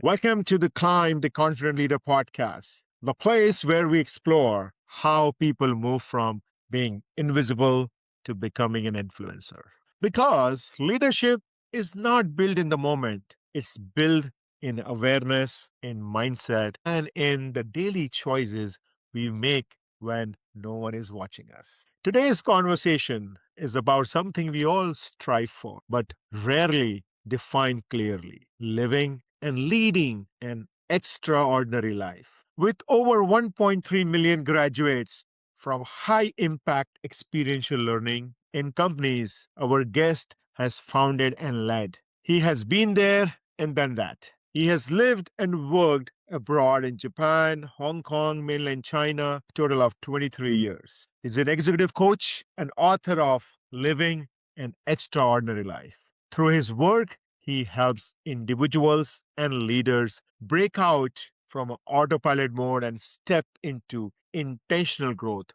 Welcome to the Climb the Confident Leader podcast, the place where we explore how people move from being invisible to becoming an influencer. Because leadership is not built in the moment, it's built in awareness, in mindset, and in the daily choices we make when no one is watching us. Today's conversation is about something we all strive for, but rarely define clearly: living and leading an extraordinary life. With over 1.3 million graduates from high impact experiential learning in companies our guest has founded and led, he has been there and done that. He has lived and worked abroad in Japan, Hong Kong, mainland China, a total of 23 years. He's an executive coach and author of Living an Extraordinary Life. Through his work, he helps individuals and leaders break out from autopilot mode and step into intentional growth,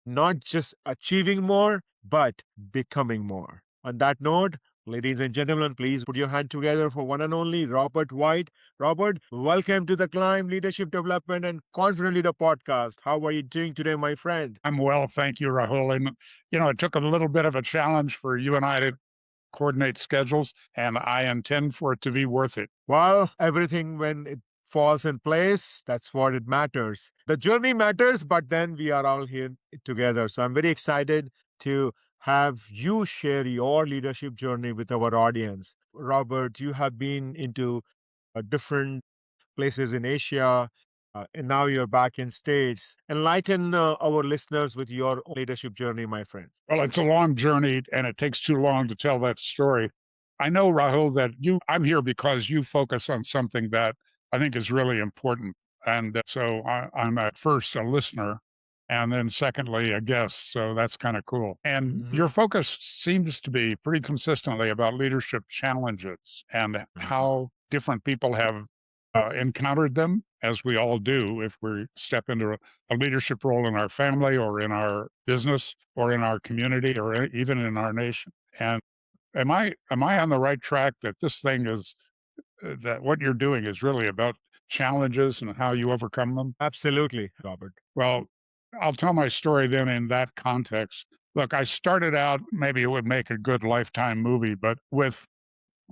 not just achieving more, but becoming more. On that note, ladies and gentlemen, please put your hand together for one and only Robert White. Robert, welcome to the Climb Leadership Development and Confident Leader podcast. How are you doing today, my friend? I'm well, thank you, Rahul. And, it took a little bit of a challenge for you and I to coordinate schedules, and I intend for it to be worth it. Well, everything when it falls in place, that's what it matters. The journey matters, but then we are all here together. So I'm very excited to have you share your leadership journey with our audience. Robert, you have been into different places in Asia, and now you're back in States. Enlighten our listeners with your leadership journey, my friend. Well, it's a long journey, and it takes too long to tell that story. I know, Rahul, that I'm here because you focus on something that I think is really important. And so I'm at first a listener, and then secondly, a guest. So that's kind of cool. And Mhm. your focus seems to be pretty consistently about leadership challenges and Mhm. how different people have encountered them, as we all do if we step into a leadership role in our family or in our business or in our community or even in our nation. And am I on the right track that this thing is that what you're doing is really about challenges and how you overcome them? Absolutely, Robert. Well, I'll tell my story then in that context. Look, I started out, maybe it would make a good lifetime movie, but with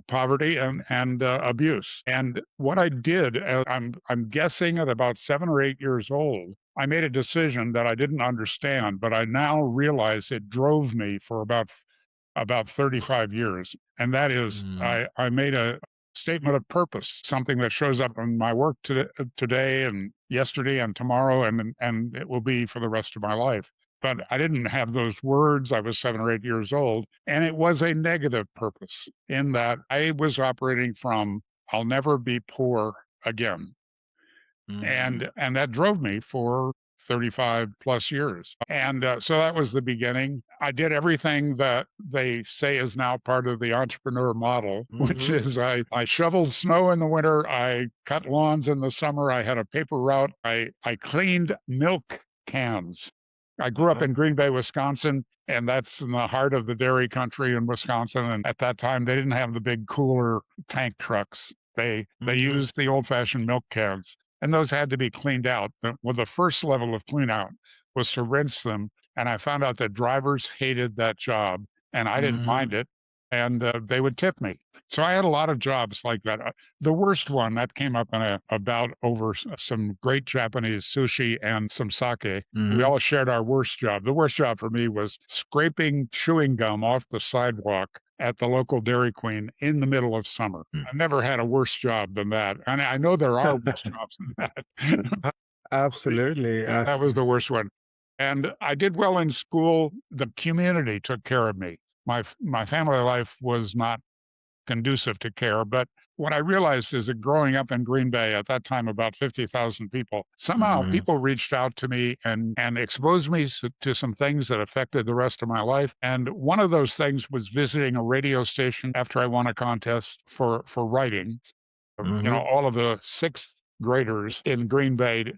poverty and abuse. And what I did, I'm guessing at about 7 or 8 years old, I made a decision that I didn't understand, but I now realize it drove me for about 35 years. And that is, Mm. I made a statement of purpose, something that shows up in my work today and yesterday and tomorrow, and it will be for the rest of my life. But I didn't have those words. I was 7 or 8 years old. And it was a negative purpose in that I was operating from, I'll never be poor again. Mhm. And that drove me for 35 plus years. And so that was the beginning. I did everything that they say is now part of the entrepreneur model, which Mhm. is I shoveled snow in the winter, I cut lawns in the summer, I had a paper route, I cleaned milk cans. I grew up Uh-huh. in Green Bay, Wisconsin, and that's in the heart of the dairy country in Wisconsin. And at that time, they didn't have the big cooler tank trucks. They Mhm. used the old fashioned milk cans, and those had to be cleaned out. Well, the first level of clean out was to rinse them, and I found out that drivers hated that job, and I didn't Mhm. mind it, and they would tip me. So I had a lot of jobs like that. The worst one that came up in a bout over some great Japanese sushi and some sake. We Mhm. all shared our worst job. The worst job for me was scraping chewing gum off the sidewalk at the local Dairy Queen in the middle of summer. Mm. I've never had a worse job than that. And I know there are worse jobs than that. A- Absolutely. That was the worst one. And I did well in school. The community took care of me. My family life was not conducive to care. But what I realized is that growing up in Green Bay at that time, about 50,000 people, somehow Mhm. people reached out to me and exposed me to some things that affected the rest of my life. And one of those things was visiting a radio station after I won a contest for writing. Mhm. All of the sixth graders in Green Bay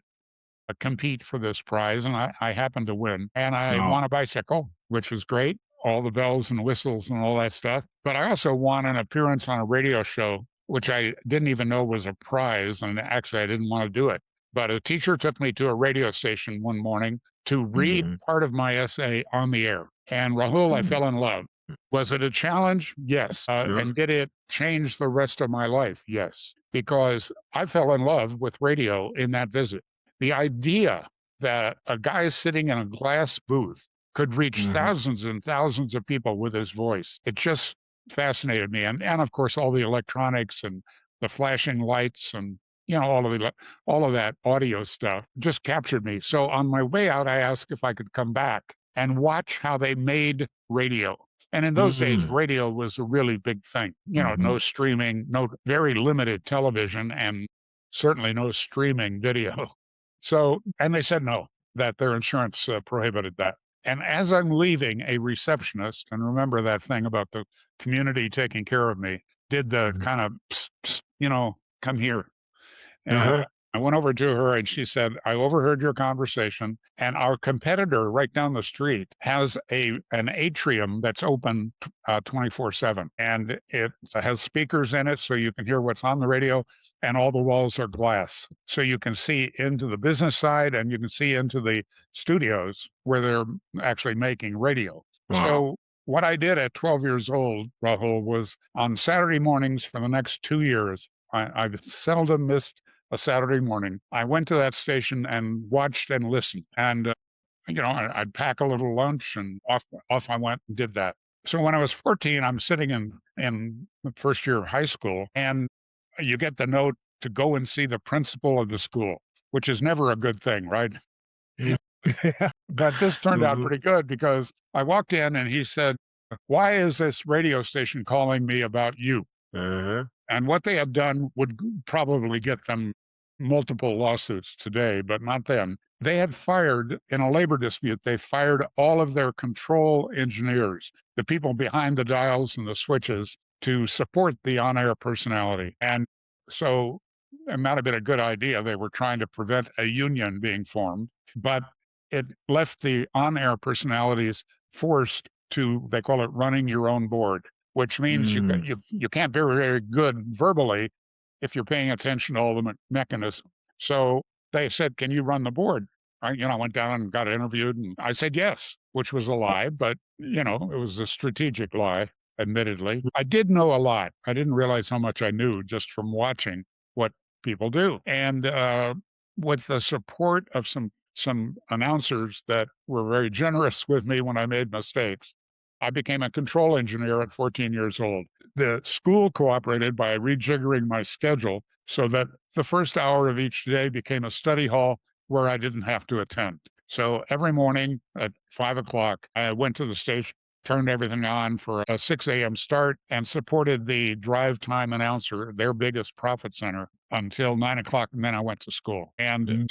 compete for this prize, and I happened to win. And I Wow. won a bicycle, which was great, all the bells and whistles and all that stuff. But I also won an appearance on a radio show which I didn't even know was a prize. And actually, I didn't want to do it. But a teacher took me to a radio station one morning to read Mm, part of my essay on the air. And Rahul, I mm, fell in love. Was it a challenge? Yes. sure. And did it change the rest of my life? Yes. Because I fell in love with radio in that visit. The idea that a guy sitting in a glass booth could reach Mhm, thousands and thousands of people with his voice, it just fascinated me. And of course, all the electronics and the flashing lights and all of that audio stuff just captured me. So on my way out, I asked if I could come back and watch how they made radio. And in those days, mm, radio was a really big thing. mhm, No streaming, no very limited television, and certainly no streaming video. So, and they said no, that their insurance prohibited that. And as I'm leaving, a receptionist, and remember that thing about the community taking care of me, did the mhm. kind of, psst, psst, come here. And Uh-huh. I went over to her and she said, I overheard your conversation. And our competitor right down the street has an atrium that's open 24/7. And it has speakers in it so you can hear what's on the radio. And all the walls are glass. So you can see into the business side and you can see into the studios where they're actually making radio. Wow. So what I did at 12 years old, Rahul, was on Saturday mornings for the next 2 years, I've seldom missed a Saturday morning. I went to that station and watched and listened. And, I'd pack a little lunch and off I went and did that. So when I was 14, I'm sitting in the first year of high school, and you get the note to go and see the principal of the school, which is never a good thing, right? Mm. But this turned out Mhm, pretty good because I walked in and he said, "Why is this radio station calling me about you?" uh-huh. And what they have done would probably get them multiple lawsuits today, but not then. They had fired, in a labor dispute, they fired all of their control engineers, the people behind the dials and the switches to support the on air personality. And so it might have been a good idea. They were trying to prevent a union being formed, but it left the on air personalities forced to, they call it running your own board, which means Mm, you can't be very good verbally if you're paying attention to all the mechanisms. So they said, "Can you run the board?" I went down and got interviewed, and I said yes, which was a lie, but it was a strategic lie. Admittedly, I did know a lot. I didn't realize how much I knew just from watching what people do, and with the support of some announcers that were very generous with me when I made mistakes, I became a control engineer at 14 years old. The school cooperated by rejiggering my schedule so that the first hour of each day became a study hall where I didn't have to attend. So every morning at 5 o'clock, I went to the station, turned everything on for a 6 a.m. start, and supported the drive time announcer, their biggest profit center, until 9 o'clock. And then I went to school. And mm,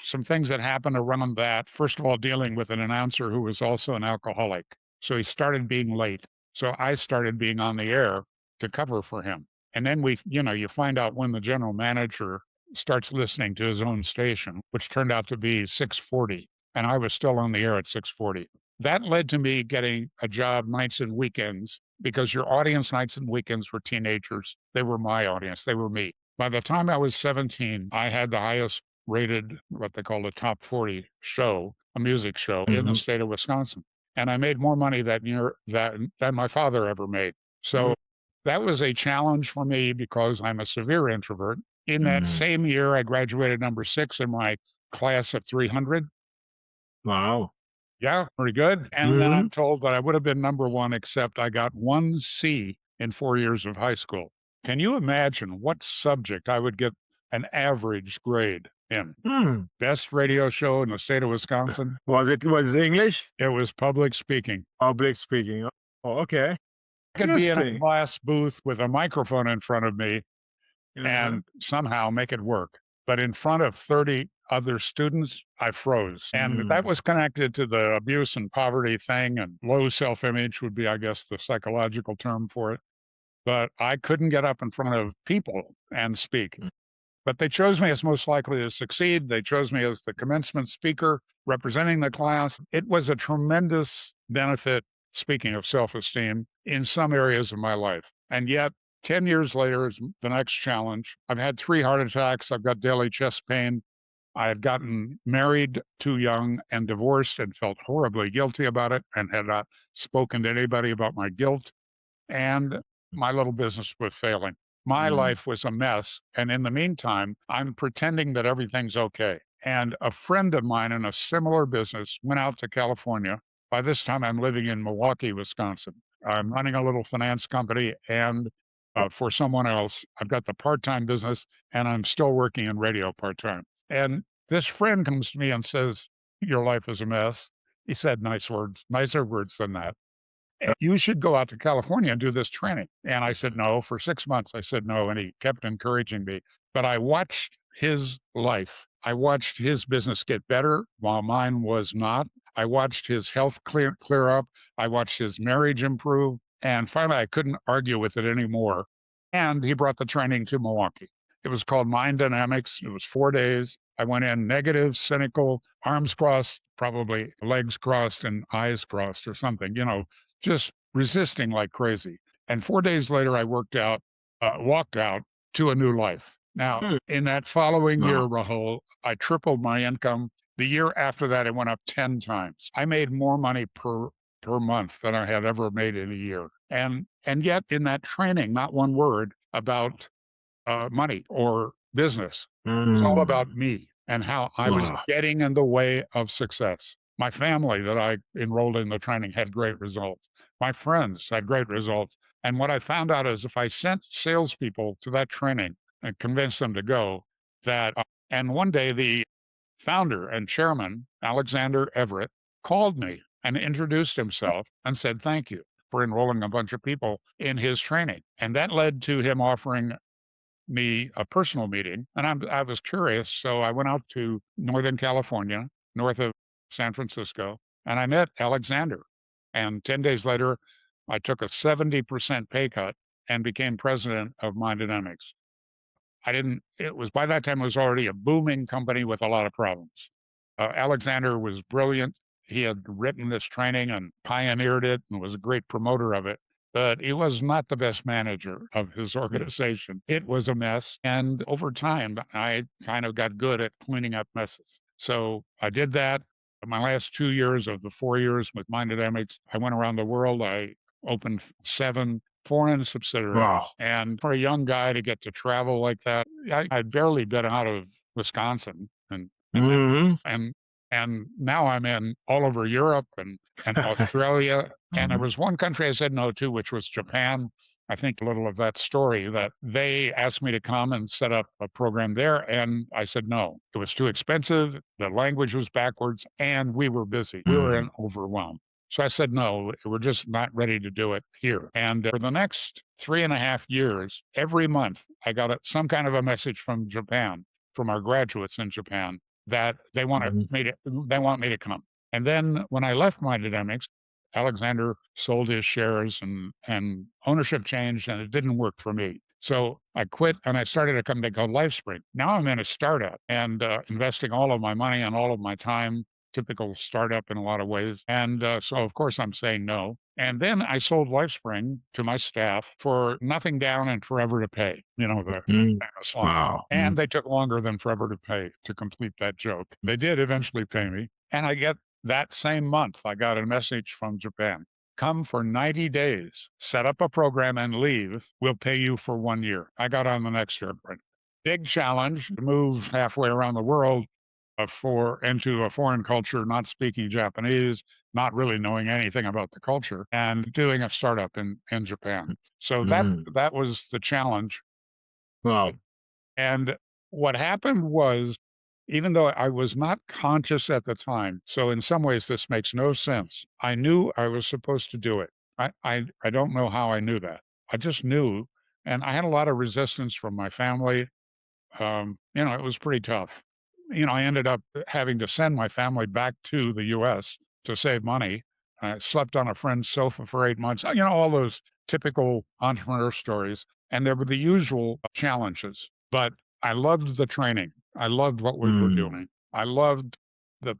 some things that happened around that, first of all, dealing with an announcer who was also an alcoholic. So he started being late. So I started being on the air to cover for him. And then you find out when the general manager starts listening to his own station, which turned out to be 640. And I was still on the air at 640. That led to me getting a job nights and weekends because your audience nights and weekends were teenagers. They were my audience. They were me. By the time I was 17, I had the highest rated, what they call the top 40 show, a music show in the mhm, state of Wisconsin. And I made more money that year than my father ever made. mm, So that was a challenge for me because I'm a severe introvert. In that mm. same year, I graduated number 6 in my class of 300. Wow. Yeah, pretty good. And then I'm Mhm. told that I would have been number 1, except I got 1 C in 4 years of high school. Can you imagine what subject I would get an average grade in? Hmm. Best radio show in the state of Wisconsin? Was it English? It was public speaking. Public speaking. Oh, okay. I could be in a Interesting. glass booth with a microphone in front of me Uh-huh. and somehow make it work. But in front of 30 other students, I froze. And that Mm, was connected to the abuse and poverty thing, and low self image would be, I guess, the psychological term for it. But I couldn't get up in front of people and speak. mm, But they chose me as most likely to succeed. They chose me as the commencement speaker representing the class. It was a tremendous benefit, speaking of self esteem, in some areas of my life. And yet, 10 years later is the next challenge. I've had 3 heart attacks. I've got daily chest pain. I had gotten married too young and divorced and felt horribly guilty about it and had not spoken to anybody about my guilt. And my little business was failing. My Mm. life was a mess. And in the meantime, I'm pretending that everything's okay. And a friend of mine in a similar business went out to California. By this time, I'm living in Milwaukee, Wisconsin. I'm running a little finance company and for someone else. I've got the part time business and I'm still working in radio part time. And this friend comes to me and says, "Your life is a mess." He said nice words, nicer words than that. "You should go out to California and do this training." And I said, "No." For 6 months, I said no, and he kept encouraging me. But I watched his life. I watched his business get better while mine was not. I watched his health clear up. I watched his marriage improve. And finally, I couldn't argue with it anymore. And he brought the training to Milwaukee. It was called Mind Dynamics. It was 4 days. I went in negative, cynical, arms crossed, probably legs crossed and eyes crossed or something, just resisting like crazy. And 4 days later, I walked out to a new life. Now, Mm. in that following year, Wow. Rahul, I tripled my income. The year after that, it went up 10 times. I made more money per month than I had ever made in a year. And yet in that training, not one word about money or business. It was all Mm. about me and how I was Ah. getting in the way of success. My family that I enrolled in the training had great results. My friends had great results. And what I found out is if I sent salespeople to that training and convinced them to go, and one day the founder and chairman, Alexander Everett, called me and introduced himself and said, "Thank you for enrolling a bunch of people in his training." And that led to him offering me a personal meeting, and I was curious, so I went out to Northern California, north of San Francisco, and I met Alexander. And 10 days later, I took a 70% pay cut and became president of Mind Dynamics. I didn't it was by that time, it was already a booming company with a lot of problems. Alexander was brilliant. He had written this training and pioneered it and was a great promoter of it, but he was not the best manager of his organization. It was a mess. And over time, I kind of got good at cleaning up messes. So I did that. My last 2 years of the 4 years with Mind Dynamics, I went around the world. I opened 7 foreign subsidiaries. Wow. And for a young guy to get to travel like that, I'd barely been out of Wisconsin Hmm. and and now I'm in all over Europe and Australia. And there was one country I said no to, which was Japan. I think a little of that story that they asked me to come and set up a program there. And I said no. It was too expensive. The language was backwards and we were busy. We were Mm. in overwhelm. So I said, no, we're just not ready to do it here. And for the next 3.5 years, every month, I got some kind of a message from Japan, from our graduates in Japan, that Mhm. they want me to come. And then when I left my dynamics, Alexander sold his shares and ownership changed and it didn't work for me. So I quit and I started a company called LifeSpring. Now I'm in a startup and investing all of my money and all of my time, typical startup in a lot of ways. And so, of course, I'm saying no. And then I sold LifeSpring to my staff for nothing down and forever to pay, the Mm. famous line. Wow. And they took longer than forever to pay to complete that joke. They did eventually pay me. And I get that same month, I got a message from Japan. Come for 90 days, set up a program and leave. We'll pay you for 1 year. I got on the next airplane. Big challenge to move halfway around the world into a foreign culture, not speaking Japanese, not really knowing anything about the culture, and doing a startup in Japan. So that Mm. that was the challenge. Wow. And what happened was, even though I was not conscious at the time, so in some ways this makes no sense. I knew I was supposed to do it. I don't know how I knew that. I just knew, and I had a lot of resistance from my family. It was pretty tough. I ended up having to send my family back to the US to save money. I slept on a friend's sofa for 8 months, all those typical entrepreneur stories. And there were the usual challenges, but I loved the training. I loved what we were Mm. doing. I loved the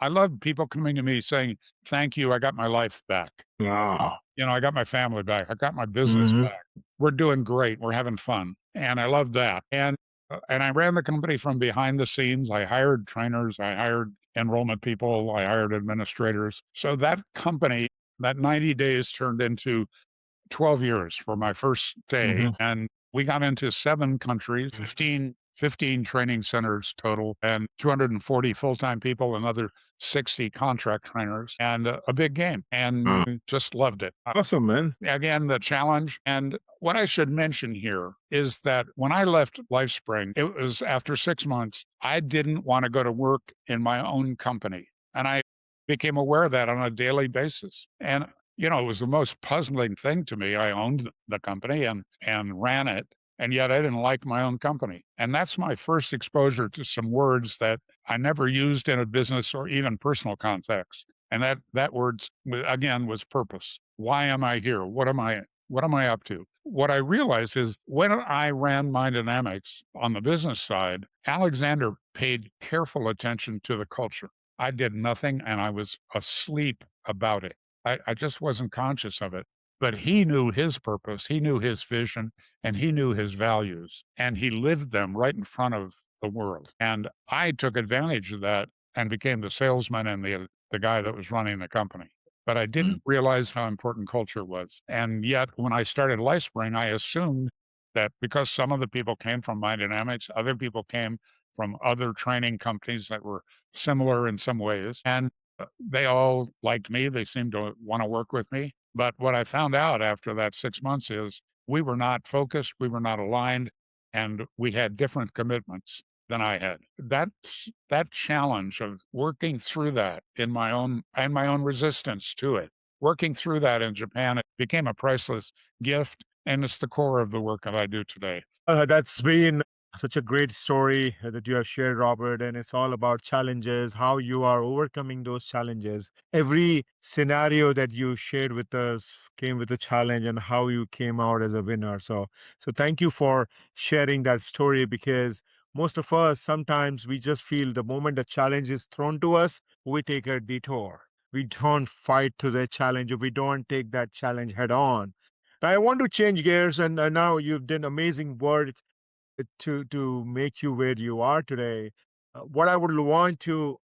I love people coming to me saying, "Thank you, I got my life back." Wow. I got my family back. I got my business Hmm. back. We're doing great. We're having fun. And I love that. And I ran the company from behind the scenes. I hired trainers, I hired enrollment people, I hired administrators. So that company, that 90 days turned into 12 years for my first day, Hmm. and we got into 7 countries, 15 training centers total, and 240 full-time people, another 60 contract trainers, and a big game, and just loved it. Awesome, man. Again, the challenge, and what I should mention here is that when I left LifeSpring, it was after 6 months, I didn't wanna go to work in my own company, and I became aware of that on a daily basis, and it was the most puzzling thing to me. I owned the company and ran it, and yet I didn't like my own company. And that's my first exposure to some words that I never used in a business or even personal context. And that words again was purpose. Why am I here? What am I up to? What I realized is when I ran Mind Dynamics on the business side, Alexander paid careful attention to the culture. I did nothing and I was asleep about it. I just wasn't conscious of it. But he knew his purpose, he knew his vision, and he knew his values, and he lived them right in front of the world. And I took advantage of that and became the salesman and the guy that was running the company. But I didn't realize how important culture was. And yet, when I started LifeSpring, I assumed that because some of the people came from Mind Dynamics, other people came from other training companies that were similar in some ways. And they all liked me. They seemed to want to work with me. But what I found out after that 6 months is we were not focused, we were not aligned, and we had different commitments than I had. That challenge of working through that in my own resistance to it, working through that in Japan, it became a priceless gift, and it's the core of the work that I do today. That's been such a great story that you have shared, Robert. And it's all about challenges, how you are overcoming those challenges. Every scenario that you shared with us came with a challenge and how you came out as a winner. So thank you for sharing that story because most of us sometimes we just feel the moment a challenge is thrown to us, we take a detour. We don't fight to the challenge, or we don't take that challenge head on. I want to change gears, and now you've done amazing work to make you where you are today. What I would want to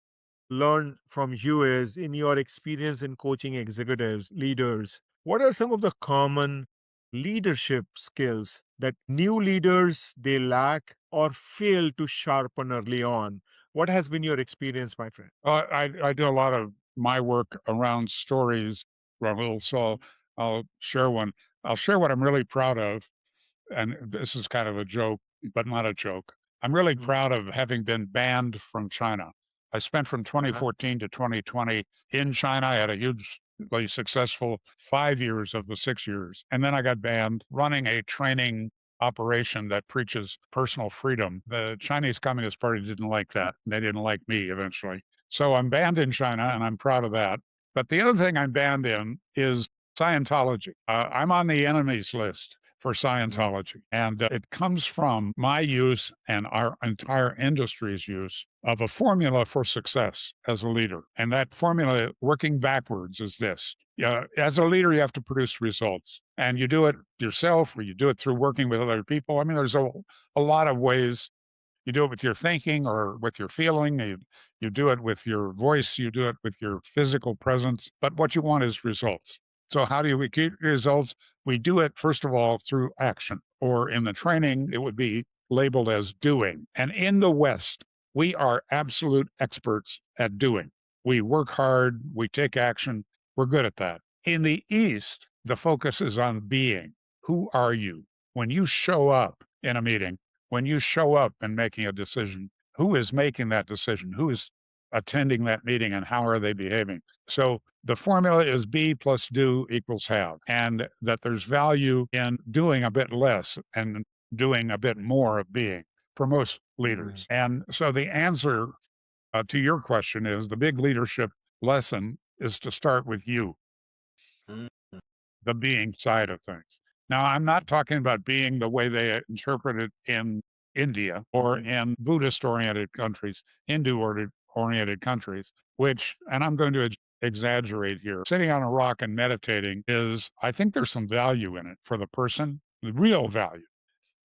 learn from you is, in your experience in coaching executives, leaders, what are some of the common leadership skills that new leaders they lack or fail to sharpen early on? What has been your experience, my friend? I do a lot of my work around stories, Rahul. So I'll share one. I'll share what I'm really proud of, and this is kind of a joke, but not a joke. I'm really Mm. proud of having been banned from China. I spent from Uh-huh. 2014 to 2020 in China. I had a hugely successful 5 years of the 6 years. And then I got banned running a training operation that preaches personal freedom. The Chinese Communist Party didn't like that. They didn't like me eventually. So I'm banned in China, and I'm proud of that. But the other thing I'm banned in is Scientology. I'm on the enemies list for Mm. Scientology. And it comes from my use and our entire industry's use of a formula for success as a leader. And that formula, working backwards, is this. As a leader, you have to produce results. And you do it yourself, or you do it through working with other people. I mean, there's a lot of ways. You do it with your thinking or with your feeling. You do it with your voice. You do it with your physical presence. But what you want is results. So how do we get results? We do it, first of all, through action, or in the training, it would be labeled as doing. And in the West, we are absolute experts at doing. We work hard, we take action, we're good at that. In the East, the focus is on being. Who are you? When you show up in a meeting, when you show up and making a decision, who is making that decision? Who is attending that meeting and how are they behaving? So the formula is be plus do equals have, and that there's value in doing a bit less and doing a bit more of being for most Mm. leaders. And so the answer to your question is the big leadership lesson is to start with you, Mm. the being side of things. Now, I'm not talking about being the way they interpret it in India or Mhm. in Buddhist oriented countries, Hindu oriented countries, which, and I'm going to exaggerate here, sitting on a rock and meditating is, I think there's some value in it for the person, the real value.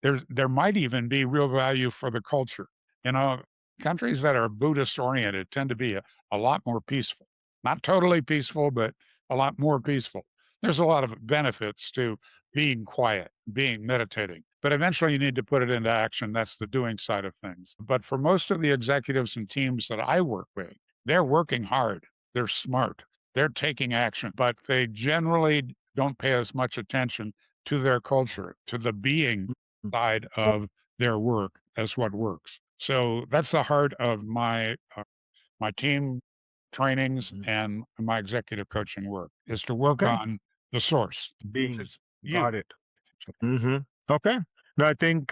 There might even be real value for the culture. You know, countries that are Buddhist oriented tend to be a lot more peaceful. Not totally peaceful, but a lot more peaceful. There's a lot of benefits to being quiet, being meditating. But eventually you need to put it into action. That's the doing side of things. But for most of the executives and teams that I work with, they're working hard. They're smart. They're taking action, but they generally don't pay as much attention to their culture, to the being side of their work as what works. So that's the heart of my team trainings and my executive coaching work is to work Okay. on the source, which Being is you. got it. Okay. No, I think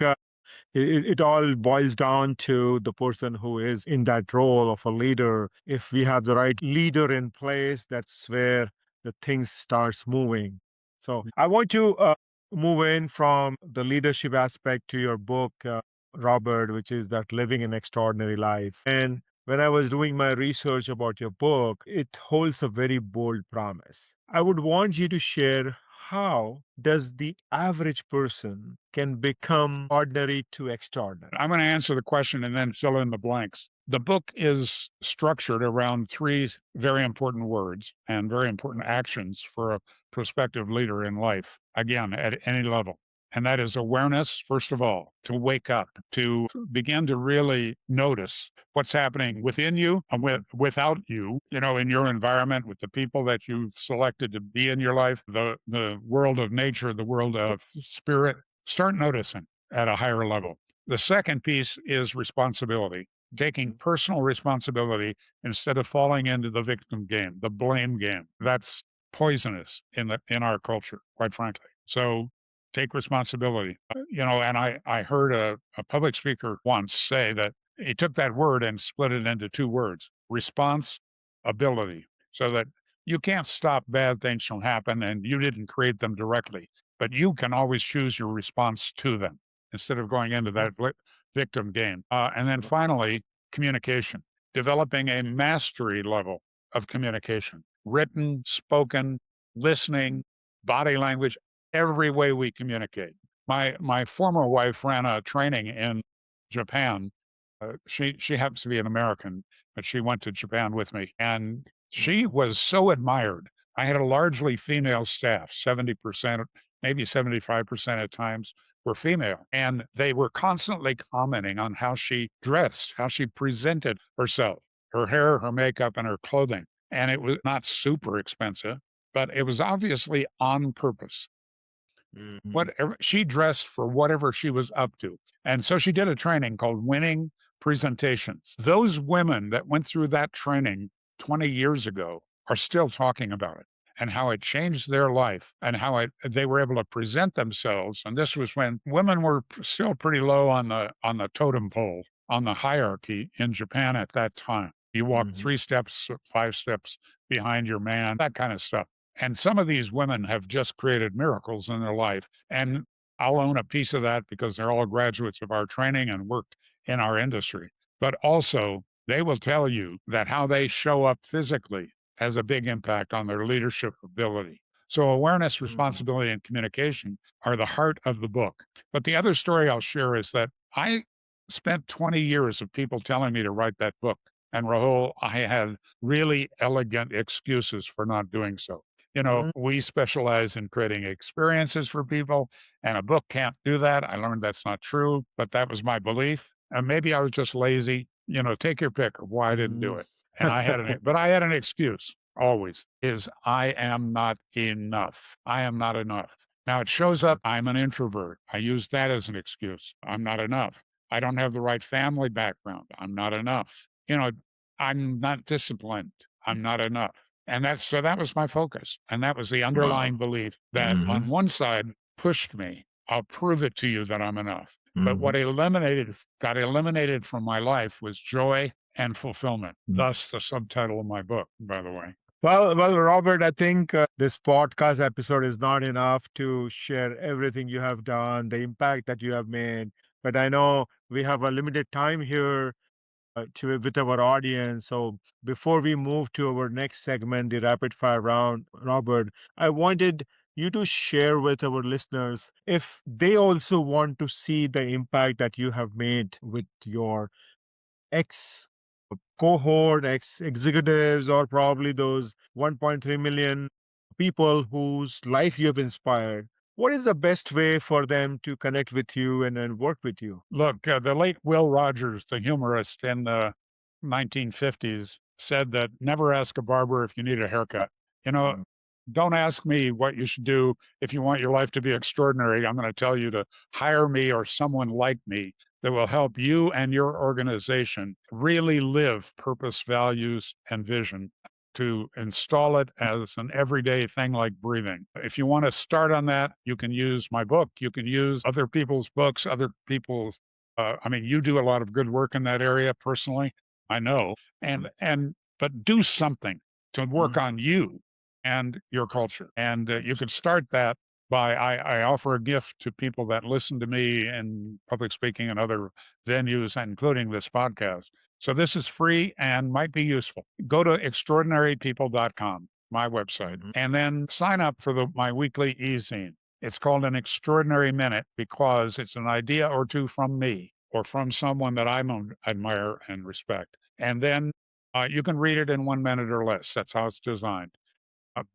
it all boils down to the person who is in that role of a leader. If we have the right leader in place, that's where the things starts moving. So I want to move in from the leadership aspect to your book, Robert, which is that living an extraordinary life. And when I was doing my research about your book, it holds a very bold promise. I would want you to share how does the average person can become ordinary to extraordinary. I'm going to answer the question and then fill in the blanks. The book is structured around three very important words and very important actions for a prospective leader in life, again, at any level. And that is awareness, first of all, to wake up, to begin to really notice what's happening within you and without you, in your environment, with the people that you've selected to be in your life, the world of nature, the world of spirit. Start noticing at a higher level. The second piece is responsibility, taking personal responsibility instead of falling into the victim game, the blame game. That's poisonous in our culture, quite frankly. So take responsibility. And I heard a public speaker once say that he took that word and split it into two words: response ability. So that you can't stop bad things from happening and you didn't create them directly, but you can always choose your response to them instead of going into that victim game. And then finally, communication, developing a mastery level of communication, written, spoken, listening, body language, every way we communicate. My former wife ran a training in Japan. She happens to be an American, but she went to Japan with me, and she was so admired. I had a largely female staff, 70%, maybe 75% at times were female. And they were constantly commenting on how she dressed, how she presented herself, her hair, her makeup, and her clothing. And it was not super expensive, but it was obviously on purpose. Whatever she dressed for whatever she was up to. And so she did a training called Winning Presentations. Those women that went through that training 20 years ago are still talking about it and how it changed their life and how they were able to present themselves. And this was when women were still pretty low on the totem pole, on the hierarchy in Japan at that time. You walk 3 steps, 5 steps behind your man, that kind of stuff. And some of these women have just created miracles in their life. And I'll own a piece of that because they're all graduates of our training and worked in our industry. But also, they will tell you that how they show up physically has a big impact on their leadership ability. So, awareness, responsibility, and communication are the heart of the book. But the other story I'll share is that I spent 20 years of people telling me to write that book. And Rahul, I had really elegant excuses for not doing so. We specialize in creating experiences for people, and a book can't do that. I learned that's not true, but that was my belief. And maybe I was just lazy. Take your pick of why I didn't do it. And I had an excuse always is I am not enough. I am not enough. Now it shows up. I'm an introvert. I use that as an excuse. I'm not enough. I don't have the right family background. I'm not enough. I'm not disciplined. I'm not enough. And that was my focus. And that was the underlying belief that on one side pushed me. I'll prove it to you that I'm enough. But what got eliminated from my life was joy and fulfillment. Thus the subtitle of my book, by the way. Well, Robert, I think this podcast episode is not enough to share everything you have done, the impact that you have made. But I know we have a limited time here. to with our audience. So before we move to our next segment, the rapid fire round, Robert, I wanted you to share with our listeners if they also want to see the impact that you have made with your ex cohort, ex executives, or probably those 1.3 million people whose life you have inspired. What is the best way for them to connect with you and work with you? Look, the late Will Rogers, the humorist in the 1950s, said that never ask a barber if you need a haircut. You know, don't ask me what you should do if you want your life to be extraordinary. I'm going to tell you to hire me or someone like me that will help you and your organization really live purpose, values, and vision to install it as an everyday thing like breathing. If you want to start on that, you can use my book. You can use other people's books, other people's I mean, you do a lot of good work in that area personally, I know, and but do something to work on you and your culture. And you could start that by I offer a gift to people that listen to me in public speaking and other venues, including this podcast. So this is free and might be useful. Go to extraordinarypeople.com, my website, Mhm. and then sign up for my weekly e-zine. It's called an extraordinary minute because it's an idea or two from me or from someone that admire and respect. And then you can read it in 1 minute or less. That's how it's designed.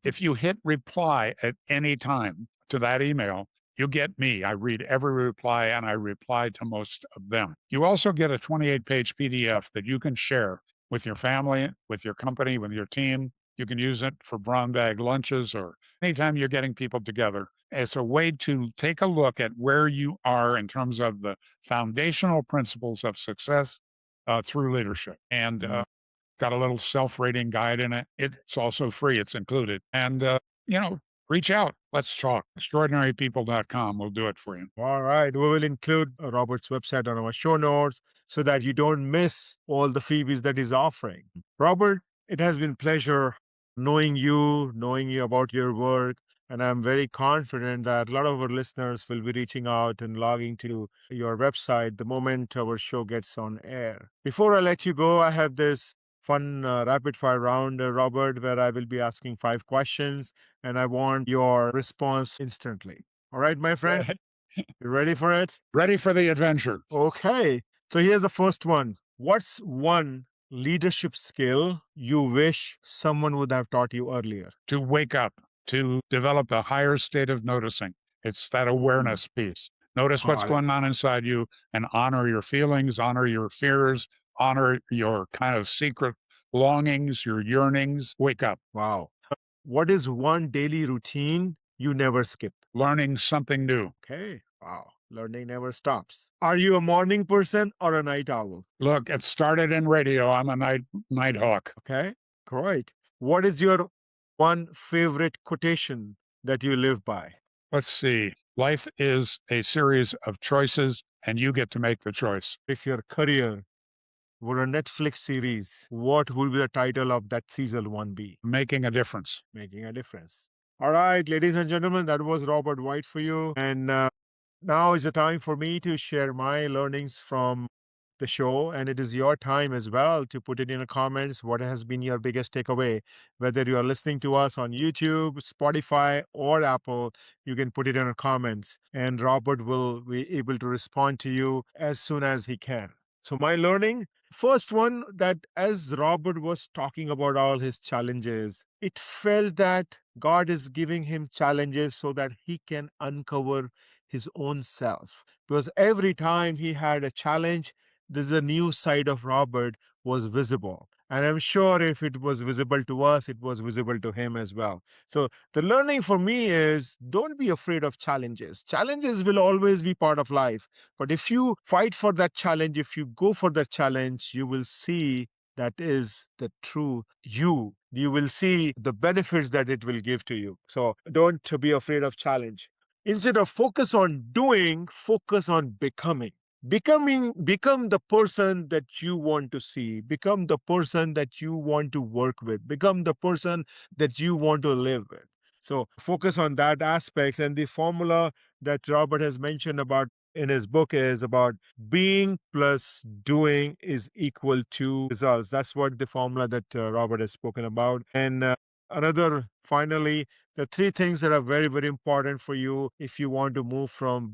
If you hit reply at any time to that email, you get me. I read every reply and I reply to most of them. You also get a 28-page PDF that you can share with your family, with your company, with your team. You can use it for brown bag lunches or anytime you're getting people together. It's a way to take a look at where you are in terms of the foundational principles of success through leadership. And got a little self-rating guide in it. It's also free. It's included. And, you know, reach out. Let's talk. Extraordinarypeople.com will do it for you. All right. We will include Robert's website on our show notes so that you don't miss all the freebies that he's offering. Robert, it has been pleasure knowing you about your work. And I'm very confident that a lot of our listeners will be reaching out and logging to your website the moment our show gets on air. Before I let you go, I have this fun rapid fire round, Robert, where I will be asking 5 questions and I want your response instantly. All right, my friend? You ready for it? Ready for the adventure. Okay. So here's the first one. What's one leadership skill you wish someone would have taught you earlier? To wake up, to develop a higher state of noticing. It's that awareness piece. Notice what's Got it. going on inside you and honor your feelings, honor your fears, honor your kind of secret longings, your yearnings. Wake up, Wow. What is one daily routine you never skip? learning something new. Okay. Wow. Learning never stops. Are you a morning person or a night owl? Look, it started in radio. I'm a night hawk. Okay. Great. What is your one favorite quotation that you live by? Let's see. Life is a series of choices, and you get to make the choice. If your career were a Netflix series, what would be the title of that season one be? Making a difference. Making a difference. All right, ladies and gentlemen, that was Robert White for you. And now is the time for me to share my learnings from the show. And it is your time as well to put it in the comments. What has been your biggest takeaway? Whether you are listening to us on YouTube, Spotify, or Apple, you can put it in the comments. And Robert will be able to respond to you as soon as he can. So, my learning first one that as Robert was talking about all his challenges, it felt that God is giving him challenges so that he can uncover his own self. Because every time he had a challenge, there's a new side of Robert was visible. And I'm sure if it was visible to us, it was visible to him as well. So the learning for me is don't be afraid of challenges. Challenges will always be part of life. But if you fight for that challenge, if you go for that challenge, you will see that is the true you. You will see the benefits that it will give to you. So don't be afraid of challenge. Instead of focus on doing, focus on becoming. Become the person that you want to see, become the person that you want to work with, become the person that you want to live with. So focus on that aspects and the formula that Robert has mentioned about in his book is about being plus doing is equal to results. That's what the formula that Robert has spoken about. And finally, the three things that are very, very important for you if you want to move from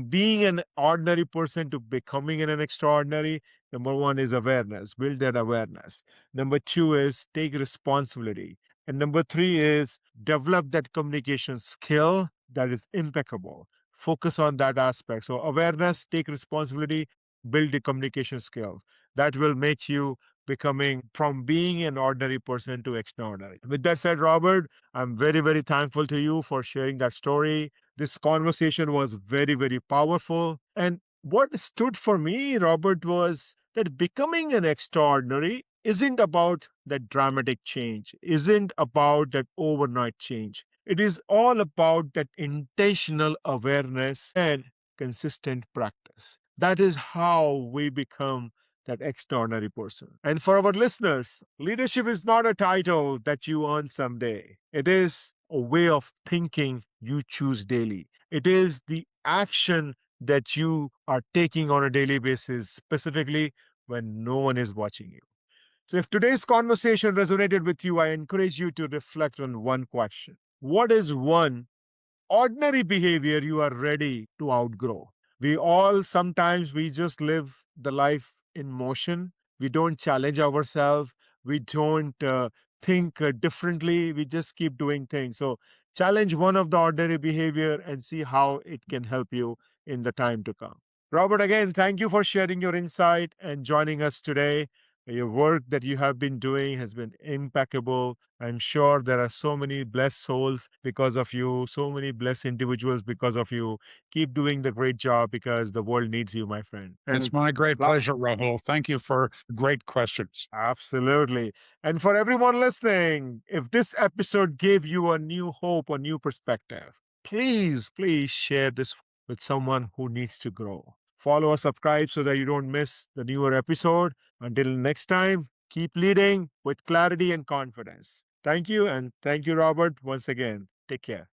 being an ordinary person to becoming an extraordinary. Number one is awareness, build that awareness. Number two is take responsibility. And number three is develop that communication skill that is impeccable. Focus on that aspect. So, awareness, take responsibility, build the communication skills. That will make you becoming from being an ordinary person to extraordinary. With that said, Robert, I'm very, very thankful to you for sharing that story. This conversation was very, very powerful. And what stood for me, Robert, was that becoming an extraordinary isn't about that dramatic change, isn't about that overnight change. It is all about that intentional awareness and consistent practice. That is how we become that extraordinary person. And for our listeners, leadership is not a title that you earn someday. It is a way of thinking you choose daily. It is the action that you are taking on a daily basis, specifically when no one is watching you. So, if today's conversation resonated with you, I encourage you to reflect on one question. What is one ordinary behavior you are ready to outgrow? We all sometimes we just live the life in motion. We don't challenge ourselves. We don't think differently. We just keep doing things. So challenge one of the ordinary behavior and see how it can help you in the time to come. Robert, again, thank you for sharing your insight and joining us today. Your work that you have been doing has been impeccable. I'm sure there are so many blessed souls because of you, so many blessed individuals because of you. Keep doing the great job because the world needs you, my friend. It's And my great la- pleasure, Rahul. Thank you for great questions. absolutely. And for everyone listening, if this episode gave you a new hope, a new perspective, please, please share this with someone who needs to grow. Follow or subscribe so that you don't miss the newer episode. Until next time, keep leading with clarity and confidence. Thank you. And thank you, Robert, once again. Take care.